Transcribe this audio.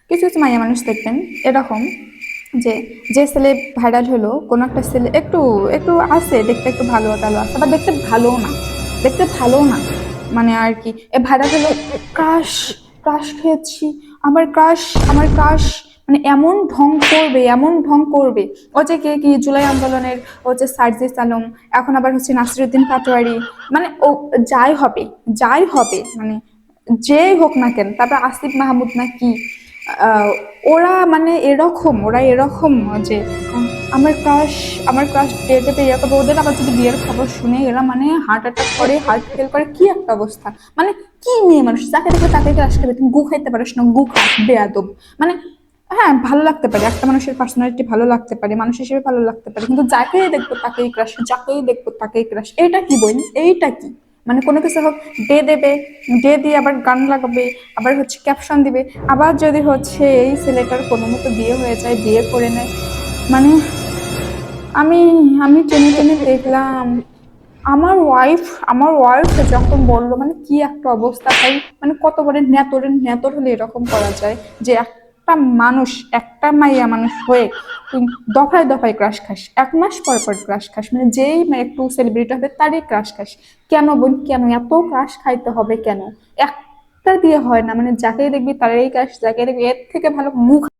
কিছু কিছু মাইয়া মানুষ দেখবেন এরকম যে যে ছেলে ভাইরাল হলো, কোনো একটা ছেলে একটু একটু আছে দেখতে, একটু ভালো টালো আছে, বা দেখতে ভালো না, দেখতে ভালো না, মানে আর কি এ ভাইরাল হলো, ক্রাশ, ক্রাশ খেয়েছি, আমার ক্রাশ, আমার ক্রাশ, মানে এমন ঢং করবে, এমন ঢং করবে। ও যে কে কি জুলাই আন্দোলনের, ও যে সার্জিস আলম, এখন আবার হচ্ছে নাসিরুদ্দিন পাটোয়ারি, মানে ও যাই হবে, যাই হবে, মানে যেই হোক না কেন, তারপর আসিফ মাহমুদ না কি, আহ, ওরা মানে এরকম, ওরা এরকম যে আমার ক্রাশ, আমার ক্রাশ ডেটে পেয়ে যাবে। ওদের আবার যদি বিয়ের খবর শুনে এরা মানে হার্ট অ্যাটাক করে, হার্ট ফেল করে, কি একটা অবস্থা। মানে কি মেয়ে মানুষ, যাকে দেখবে তাকে ক্রাশ খাবে, তুমি গু খাইতে পারিস না, গু খা, বেয়াদব। মানে হ্যাঁ, ভালো লাগতে পারে, একটা মানুষের পার্সোনালিটি ভালো লাগতে পারে, মানুষ হিসেবে ভালো লাগতে পারে, কিন্তু যাকেই দেখবো তাকেই ক্রাশ, যাকেই দেখবো তাকেই ক্রাশ, এটা কি বই, এইটা কি? মানে কোনো কিছু হোক, ডে দেবে, ডে দিয়ে আবার গান লাগাবে, আবার হচ্ছে ক্যাপশন দিবে, আবার যদি হচ্ছে এই ছেলেটার কোনো মতো বিয়ে হয়ে যায়, বিয়ে করে নেয়, মানে আমি আমি টেনে টেনে দেখলাম। আমার ওয়াইফ যখন বললো, মানে কি একটা অবস্থা ভাই, মানে কত বড় নেতরের নেতর হলে এরকম করা যায়, যে একটা মানুষ, একটা মাইয়া মানুষ হয়ে তুই দফায় দফায় ক্রাশ খাস, 1 মাস পর পর ক্রাশ খাস, মানে যেই একটু সেলিব্রিটি হবে তারই ক্রাশ খাস। কেন বোন, কেন এত ক্রাশ খাইতে হবে কেন? একটা দিয়ে হয় না, মানে যাকেই দেখবি তারই ক্রাশ, যাকে দেখবি এর থেকে ভালো মুখ